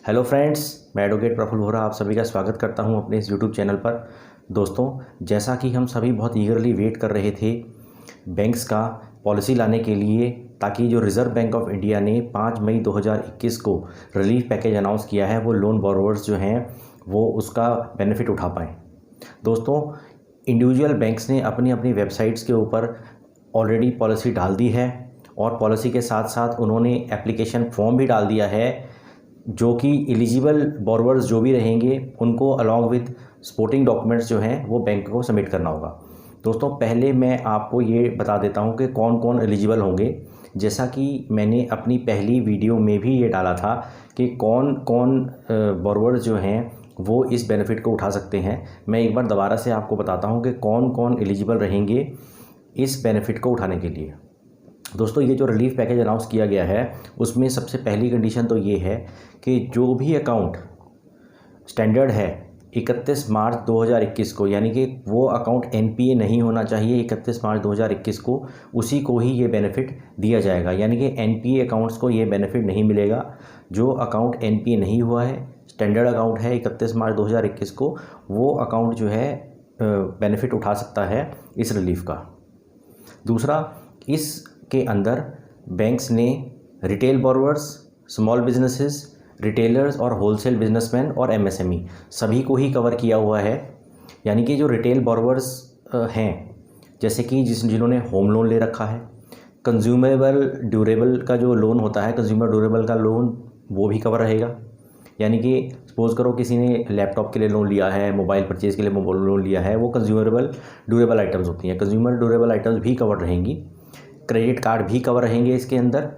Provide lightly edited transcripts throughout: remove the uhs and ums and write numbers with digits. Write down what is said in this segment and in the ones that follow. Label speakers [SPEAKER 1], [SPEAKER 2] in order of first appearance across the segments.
[SPEAKER 1] Hello friends, मैं advocate Praful Vohra आप सभी का स्वागत करता हूं अपने इस यूट्यूब चैनल पर। दोस्तों, जैसा कि हम सभी बहुत ईगरली वेट कर रहे थे बैंक्स का पॉलिसी लाने के लिए, ताकि जो रिज़र्व बैंक ऑफ इंडिया ने 5 मई 2021 को रिलीफ पैकेज अनाउंस किया है वो लोन बोरोवर्स जो हैं वो उसका बेनिफिट उठा पाएँ। दोस्तों, इंडिविजुअल बैंक्स ने अपनी अपनी वेबसाइट्स के ऊपर ऑलरेडी पॉलिसी डाल दी है और पॉलिसी के साथ साथ उन्होंने एप्लीकेशन फॉर्म भी डाल दिया है, जो कि एलिजिबल बोरोवर्स जो भी रहेंगे उनको अलॉन्ग विद सपोर्टिंग डॉक्यूमेंट्स जो हैं वो बैंक को सबमिट करना होगा। दोस्तों, पहले मैं आपको ये बता देता हूँ कि कौन कौन एलिजिबल होंगे। जैसा कि मैंने अपनी पहली वीडियो में भी ये डाला था कि कौन कौन बोरोवर्स जो हैं वो इस बेनिफिट को उठा सकते हैं। मैं एक बार दोबारा से आपको बताता हूँ कि कौन कौन एलिजिबल रहेंगे इस बेनिफिट को उठाने के लिए। दोस्तों, ये जो रिलीफ पैकेज अनाउंस किया गया है उसमें सबसे पहली कंडीशन तो ये है कि जो भी अकाउंट स्टैंडर्ड है 31 मार्च 2021 को, यानी कि वो अकाउंट एनपीए नहीं होना चाहिए 31 मार्च 2021 को, उसी को ही ये बेनिफिट दिया जाएगा। यानी कि एनपीए अकाउंट्स को ये बेनिफिट नहीं मिलेगा। जो अकाउंट एनपीए नहीं हुआ है, स्टैंडर्ड अकाउंट है 31 मार्च 2021 को, वो अकाउंट जो है बेनिफिट उठा सकता है इस रिलीफ का। दूसरा, इसके अंदर बैंक्स ने retail borrowers, small businesses, retailers और होलसेल बिजनेसमैन और एमएसएमई सभी को ही कवर किया हुआ है। यानी कि जो रिटेल बोरोवर्स हैं, जैसे कि जिन्होंने होम लोन ले रखा है, कंज्यूमेबल ड्यूरेबल का जो लोन होता है, कंज्यूमर ड्यूरेबल का लोन, वो भी कवर रहेगा। यानी कि सपोज़ करो किसी ने लैपटॉप के लिए लोन लिया है, मोबाइल परचेज़ के लिए लोन लिया है, वो कंज्यूमेबल ड्यूरेबल आइटम्स होती हैं, कंज्यूमर ड्यूरेबल आइटम्स भी कवर रहेंगी। क्रेडिट कार्ड भी कवर रहेंगे इसके अंदर।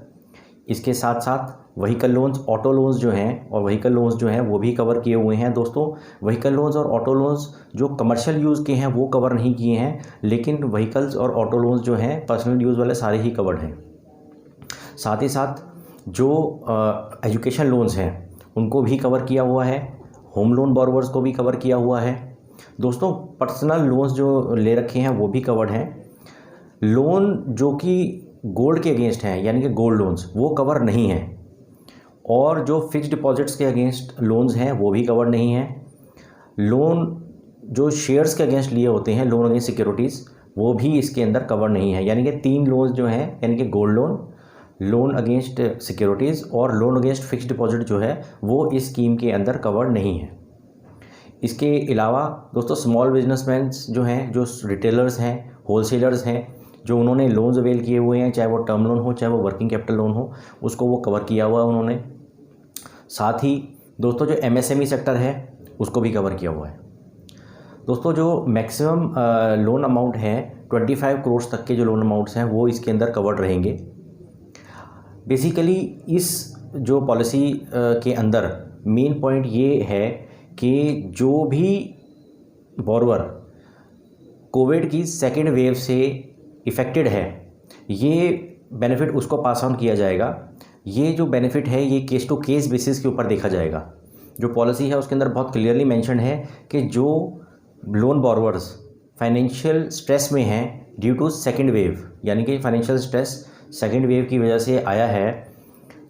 [SPEAKER 1] इसके साथ साथ व्हीकल लोन्स, ऑटो लोन्स जो हैं और व्हीकल लोन्स जो हैं वो भी कवर किए हुए हैं। दोस्तों, व्हीकल लोन्स और ऑटो लोन्स जो कमर्शियल यूज़ के हैं वो कवर नहीं किए हैं, लेकिन व्हीकल्स और ऑटो लोन्स जो हैं पर्सनल यूज़ वाले सारे ही कवर्ड हैं। साथ ही साथ जो एजुकेशन लोन्स हैं उनको भी कवर किया हुआ है, होम लोन बोरोवर्स को भी कवर किया हुआ है। दोस्तों, पर्सनल लोन्स जो ले रखे हैं वो भी कवर्ड हैं। लोन जो कि गोल्ड के अगेंस्ट हैं, यानी कि गोल्ड लोन्स, वो कवर नहीं हैं। और जो फिक्स्ड डिपॉजिट्स के अगेंस्ट लोन्स हैं वो भी कवर नहीं हैं। लोन जो शेयर्स के अगेंस्ट लिए होते हैं, लोन अगेंस्ट सिक्योरिटीज़, वो भी इसके अंदर कवर नहीं है। यानी कि 3 लोन्स जो हैं, यानी कि gold loan, loan against securities और लोन अगेंस्ट फिक्स्ड डिपॉजिट जो है वो इस स्कीम के अंदर कवर नहीं है। इसके अलावा दोस्तों, स्मॉल बिजनेसमैन जो हैं, जो रिटेलर्स हैं, होलसेलर्स हैं, जो उन्होंने लोन्स अवेल किए हुए हैं, चाहे वो टर्म लोन हो चाहे वो वर्किंग कैपिटल लोन हो, उसको वो कवर किया हुआ है उन्होंने। साथ ही दोस्तों, जो एमएसएमई सेक्टर है उसको भी कवर किया हुआ है। दोस्तों, जो मैक्सिमम लोन अमाउंट है 25 करोड़ तक के जो लोन अमाउंट्स हैं वो इसके अंदर कवर्ड रहेंगे। बेसिकली इस जो पॉलिसी के अंदर मेन पॉइंट ये है कि जो भी बोरोवर कोविड की सेकेंड वेव से इफ़ेक्टेड है, ये बेनिफिट उसको पास ऑन किया जाएगा। ये जो बेनिफिट है ये केस टू केस बेसिस के ऊपर देखा जाएगा। जो पॉलिसी है उसके अंदर बहुत क्लियरली मेंशन है कि जो लोन बोरोवर्स फाइनेंशियल स्ट्रेस में हैं ड्यू टू सेकेंड वेव, यानी कि फाइनेंशियल स्ट्रेस सेकेंड वेव की वजह से आया है,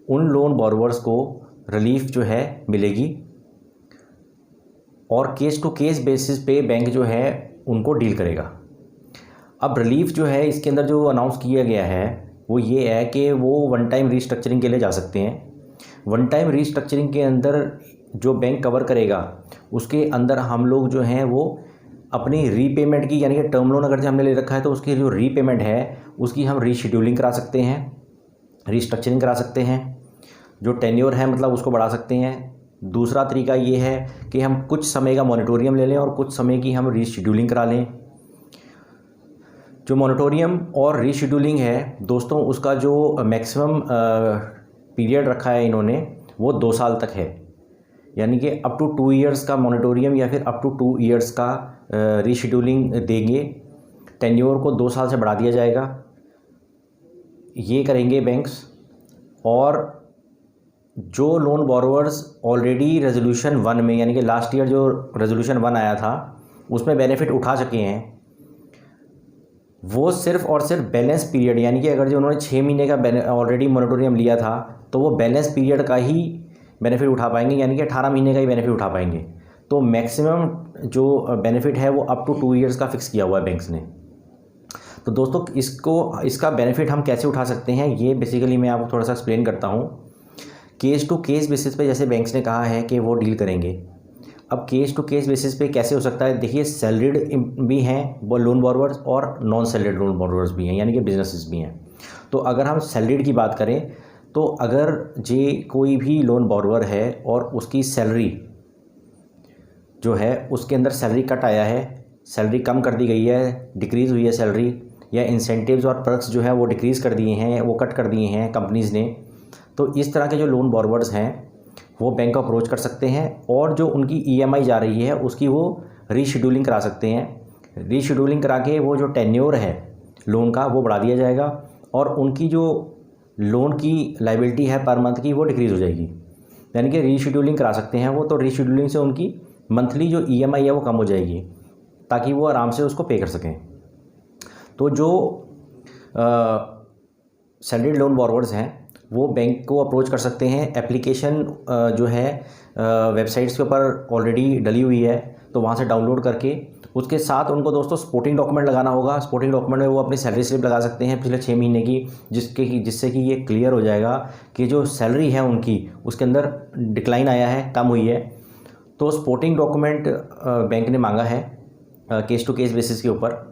[SPEAKER 1] उन लोन बोरोवर्स को रिलीफ जो है मिलेगी और केस टू केस बेसिस पे बैंक जो है उनको डील करेगा। अब रिलीफ जो है इसके अंदर जो अनाउंस किया गया है वो ये है कि वो वन टाइम रीस्ट्रक्चरिंग के लिए जा सकते हैं। वन टाइम रीस्ट्रक्चरिंग के अंदर जो बैंक कवर करेगा उसके अंदर हम लोग जो हैं वो अपनी रीपेमेंट की, यानी कि टर्म लोन अगर जो हमने ले रखा है तो उसकी जो रीपेमेंट है उसकी हम रीशेड्यूलिंग करा सकते हैं, रीस्ट्रक्चरिंग करा सकते हैं। जो टेन्योर है मतलब उसको बढ़ा सकते हैं। दूसरा तरीका ये है कि हम कुछ समय का मॉनिटोरियम ले लें और कुछ समय की हम रीशेड्यूलिंग करा लें। जो मॉनिटोरियम और रीशेड्यूलिंग है दोस्तों, उसका जो मैक्सिमम पीरियड रखा है इन्होंने वो 2 साल तक है। यानी कि अप टू 2 ईयर्स का मॉनिटोरियम या फिर अप टू 2 ईयर्स का रीशेड्यूलिंग देंगे। टेन्योर को 2 साल से बढ़ा दिया जाएगा, ये करेंगे बैंक्स। और जो लोन बोरोवर्स ऑलरेडी रेजोल्यूशन 1 में, यानी कि लास्ट ईयर जो रेजोल्यूशन 1 आया था उसमें बेनिफिट उठा चुके हैं, वो सिर्फ और सिर्फ बैलेंस पीरियड, यानी कि अगर जो उन्होंने 6 महीने का ऑलरेडी मॉनिटोरियम लिया था तो वो बैलेंस पीरियड का ही बेनिफिट उठा पाएंगे, यानी कि 18 महीने का ही बेनिफिट उठा पाएंगे। तो मैक्सिमम जो बेनिफिट है वो अप टू 2 ईयर्स का फिक्स किया हुआ है बैंक्स ने। तो दोस्तों इसका बेनिफिट हम कैसे उठा सकते हैं, ये बेसिकली मैं आपको थोड़ा सा एक्सप्लेन करता हूँ। केस टू केस बेसिस पे जैसे बैंक्स ने कहा है कि वो डील करेंगे। अब केस टू केस बेसिस पे कैसे हो सकता है, देखिए सैलरीड भी हैं वो लोन बॉरोवर्स और नॉन सैलरीड लोन बॉरोवर्स भी हैं, यानी कि बिजनेसेस भी हैं। तो अगर हम सैलरीड की बात करें तो अगर जे कोई भी लोन बॉरोवर है और उसकी सैलरी जो है उसके अंदर सैलरी कट आया है, सैलरी कम कर दी गई है, डिक्रीज़ हुई है सैलरी, या इंसेंटिव्स और पर्क्स जो है वो डिक्रीज़ कर दिए हैं, वो कट कर दिए हैं कंपनीज़ ने, तो इस तरह के जो लोन बॉरोवर्स हैं वो बैंक को अप्रोच कर सकते हैं और जो उनकी ईएमआई जा रही है उसकी वो रीशेड्यूलिंग करा सकते हैं। रीशेड्यूलिंग करा के वो जो टेन्योर है लोन का वो बढ़ा दिया जाएगा और उनकी जो लोन की लायबिलिटी है पर मंथ की वो डिक्रीज़ हो जाएगी, यानी कि रीशेड्यूलिंग करा सकते हैं वो। तो रीशेड्यूलिंग से उनकी मंथली जो ईएमआई है वो कम हो जाएगी ताकि वो आराम से उसको पे कर सकें। तो जो सैलरीड लोन बॉरोवर्स हैं वो बैंक को अप्रोच कर सकते हैं। एप्लीकेशन जो है वेबसाइट्स के ऊपर ऑलरेडी डली हुई है, तो वहाँ से डाउनलोड करके उसके साथ उनको दोस्तों सपोर्टिंग डॉक्यूमेंट लगाना होगा। सपोर्टिंग डॉक्यूमेंट में वो अपनी सैलरी स्लिप लगा सकते हैं पिछले 6 महीने की, जिससे कि ये क्लियर हो जाएगा कि जो सैलरी है उनकी उसके अंदर डिक्लाइन आया है, कम हुई है। तो सपोर्टिंग डॉक्यूमेंट बैंक ने मांगा है केस टू केस बेसिस के ऊपर।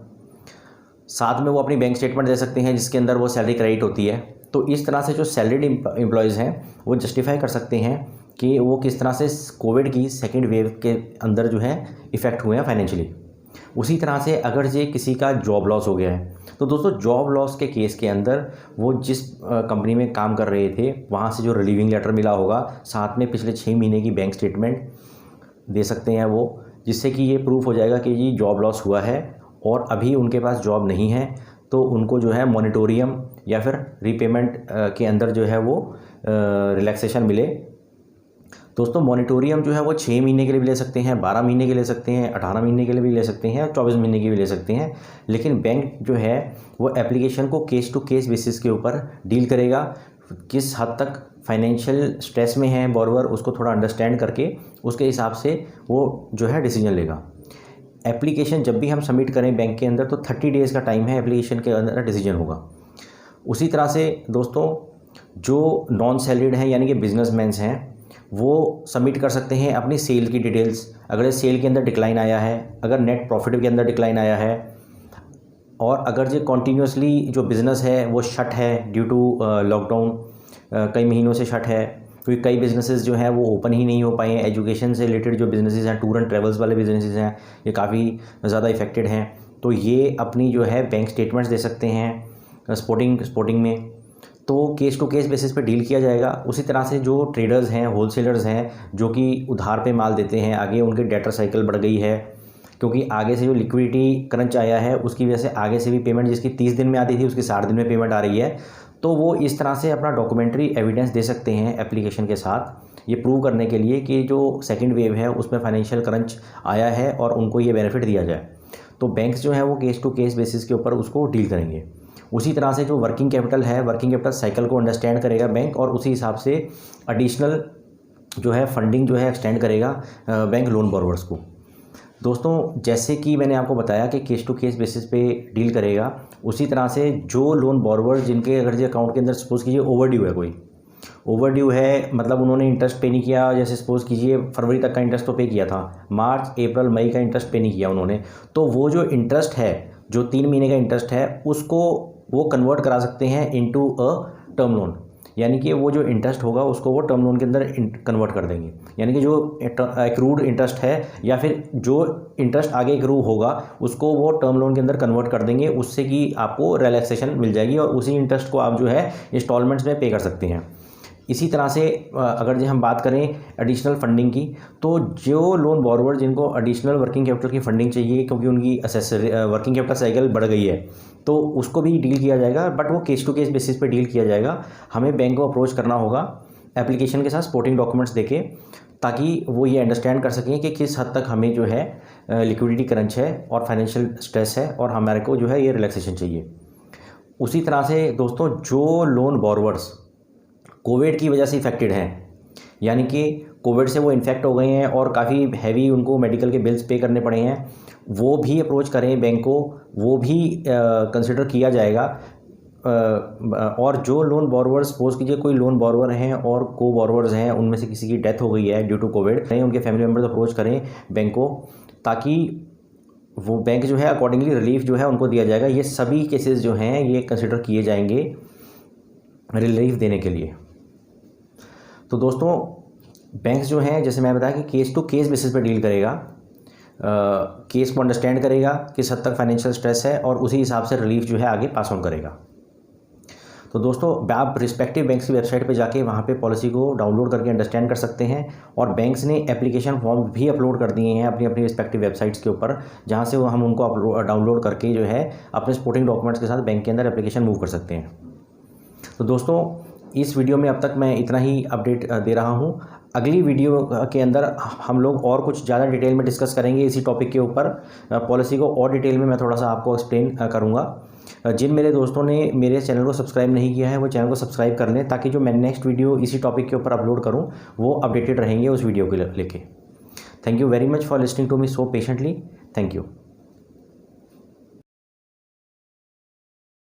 [SPEAKER 1] साथ में वो अपनी बैंक स्टेटमेंट दे सकते हैं जिसके अंदर वो सैलरी क्रेडिट होती है। तो इस तरह से जो सैलरीड एम्प्लॉयज़ हैं वो जस्टिफाई कर सकते हैं कि वो किस तरह से कोविड की सेकेंड वेव के अंदर जो है इफ़ेक्ट हुए हैं फाइनेंशियली। उसी तरह से अगर ये किसी का जॉब लॉस हो गया है तो दोस्तों जॉब लॉस के केस के अंदर वो जिस कंपनी में काम कर रहे थे वहाँ से जो रिलीविंग लेटर मिला होगा, साथ में पिछले 6 महीने की बैंक स्टेटमेंट दे सकते हैं वो, जिससे कि ये प्रूफ हो जाएगा कि ये जॉब लॉस हुआ है और अभी उनके पास जॉब नहीं है। तो उनको जो है मॉनिटोरियम या फिर रीपेमेंट के अंदर जो है वो रिलैक्सेशन मिले। दोस्तों मॉनिटोरियम जो है वो 6 महीने के लिए भी ले सकते हैं, 12 महीने के लिए ले सकते हैं, 18 महीने के लिए भी ले सकते हैं, 24 महीने के भी ले सकते हैं। लेकिन बैंक जो है वो एप्लीकेशन को केस टू केस बेसिस के ऊपर डील करेगा। किस हद तक फाइनेंशियल स्ट्रेस में है बॉरोवर उसको थोड़ा अंडरस्टैंड करके उसके हिसाब से वो जो है डिसीजन लेगा। एप्लीकेशन जब भी हम सबमिट करें बैंक के अंदर तो 30 डेज़ का टाइम है, एप्लीकेशन के अंदर डिसीजन होगा। उसी तरह से दोस्तों जो नॉन सैलरीड हैं यानी कि बिजनेसमैन्स हैं वो सबमिट कर सकते हैं अपनी सेल की डिटेल्स। अगर सेल के अंदर डिक्लाइन आया है, अगर नेट प्रॉफिट के अंदर डिक्लाइन आया है, और अगर जो कॉन्टीन्यूसली जो बिज़नेस है वो शट है ड्यू टू लॉकडाउन, कई महीनों से शट है, क्योंकि कई बिज़नेसेस जो हैं वो ओपन ही नहीं हो पाए हैं। एजुकेशन से रिलेटेड जो बिज़नेसेस हैं, टूर एंड ट्रैवल्स वाले बिज़नेसेस हैं, ये काफ़ी ज़्यादा इफेक्टेड हैं। तो ये अपनी जो है बैंक स्टेटमेंट्स दे सकते हैं स्पोर्टिंग में। तो केस टू केस बेसिस पे डील किया जाएगा। उसी तरह से जो ट्रेडर्स हैं, होलसेलर्स हैं, जो कि उधार पे माल देते हैं, आगे उनकी डेटर साइकिल बढ़ गई है क्योंकि आगे से जो लिक्विडिटी क्रंच आया है उसकी वजह से आगे से भी पेमेंट जिसकी 30 दिन में आती थी उसकी 60 दिन में पेमेंट आ रही है। तो वो इस तरह से अपना डॉक्यूमेंट्री एविडेंस दे सकते हैं एप्लीकेशन के साथ, ये प्रूव करने के लिए कि जो सेकंड वेव है उसमें फाइनेंशियल क्रंच आया है और उनको ये बेनिफिट दिया जाए। तो बैंक्स जो है वो केस टू केस बेसिस के ऊपर उसको डील करेंगे। उसी तरह से जो वर्किंग कैपिटल है, वर्किंग कैपिटल साइकिल को अंडरस्टैंड करेगा बैंक और उसी हिसाब से एडिशनल जो है फंडिंग जो है एक्सटेंड करेगा बैंक लोन बॉरोवर्स को। दोस्तों जैसे कि मैंने आपको बताया कि केस टू केस बेसिस पे डील करेगा, उसी तरह से जो लोन बॉरोवर जिनके अगर जो अकाउंट के अंदर सपोज़ कीजिए ओवरड्यू है, कोई ओवरड्यू है मतलब उन्होंने इंटरेस्ट पे नहीं किया, जैसे सपोज़ कीजिए फरवरी तक का इंटरेस्ट तो पे किया था, मार्च अप्रैल मई का इंटरेस्ट पे नहीं किया उन्होंने, तो वो जो इंटरेस्ट है जो 3 महीने का इंटरेस्ट है उसको वो कन्वर्ट करा सकते हैं इनटू अ टर्म लोन, यानी कि वो जो इंटरेस्ट होगा उसको वो टर्म लोन के अंदर कन्वर्ट कर देंगे। यानी कि जो एक्रूड इंटरेस्ट है या फिर जो इंटरेस्ट आगे एक्रू होगा उसको वो टर्म लोन के अंदर कन्वर्ट कर देंगे, उससे कि आपको रिलैक्सेशन मिल जाएगी और उसी इंटरेस्ट को आप जो है इंस्टॉलमेंट्स में पे कर सकते हैं। इसी तरह से अगर जो हम बात करें एडिशनल फंडिंग की, तो जो लोन बॉरोवर जिनको एडिशनल वर्किंग कैपिटल की फंडिंग चाहिए क्योंकि उनकी वर्किंग कैपिटल साइकिल बढ़ गई है, तो उसको भी डील किया जाएगा, बट वो केस टू केस बेसिस पे डील किया जाएगा। हमें बैंक को अप्रोच करना होगा एप्लीकेशन के साथ सपोर्टिंग डॉक्यूमेंट्स देके, ताकि वो ये अंडरस्टैंड कर सकें कि किस हद तक हमें जो है लिक्विडिटी क्रंच है और फाइनेंशियल स्ट्रेस है और हमारे को जो है ये रिलैक्सेशन चाहिए। उसी तरह से दोस्तों जो लोन बॉरोवर्स कोविड की वजह से इफेक्टेड हैं यानी कि कोविड से वो इन्फेक्ट हो गए हैं और काफ़ी हैवी उनको मेडिकल के बिल्स पे करने पड़े हैं, वो भी अप्रोच करें बैंक को, वो भी कंसिडर किया जाएगा। और जो लोन बॉरोवर्स, सपोज कीजिए कोई लोन बॉरोवर हैं और को बॉरोवर्स हैं, उनमें से किसी की डेथ हो गई है ड्यू टू कोविड, उनके फैमिली मेम्बर्स अप्रोच करें बैंक को, ताकि वो बैंक जो है अकॉर्डिंगली रिलीफ जो है उनको दिया जाएगा। ये सभी केसेस जो हैं ये कंसिडर किए जाएंगे रिलीफ देने के लिए। तो दोस्तों, बैंक्स जो हैं, जैसे मैं बताया कि केस टू केस बेसिस पे डील करेगा, केस को अंडरस्टैंड करेगा किस हद तक फाइनेंशियल स्ट्रेस है और उसी हिसाब से रिलीफ जो है आगे पास ऑन करेगा। तो दोस्तों, आप रिस्पेक्टिव बैंक्स की वेबसाइट पे जाके वहाँ पे पॉलिसी को डाउनलोड करके अंडरस्टैंड कर सकते हैं। और बैंक्स ने एप्लीकेशन फॉर्म भी अपलोड कर दिए हैं अपनी अपनी रिस्पेक्टिव वेबसाइट्स के ऊपर, जहाँ से वो हम उनको डाउनलोड करके जो है अपने सपोर्टिंग डॉक्यूमेंट्स के साथ बैंक के अंदर एप्लीकेशन मूव कर सकते हैं। तो दोस्तों, इस वीडियो में अब तक मैं इतना ही अपडेट दे रहा हूँ। अगली वीडियो के अंदर हम लोग और कुछ ज़्यादा डिटेल में डिस्कस करेंगे इसी टॉपिक के ऊपर। पॉलिसी को और डिटेल में मैं थोड़ा सा आपको एक्सप्लेन करूँगा। जिन मेरे दोस्तों ने मेरे चैनल को सब्सक्राइब नहीं किया है वो चैनल को सब्सक्राइब कर लें, ताकि जो मैं नेक्स्ट वीडियो इसी टॉपिक के ऊपर अपलोड करूँ वो अपडेटेड रहेंगे उस वीडियो को लेके। Thank you very much for listening to me so patiently. Thank you.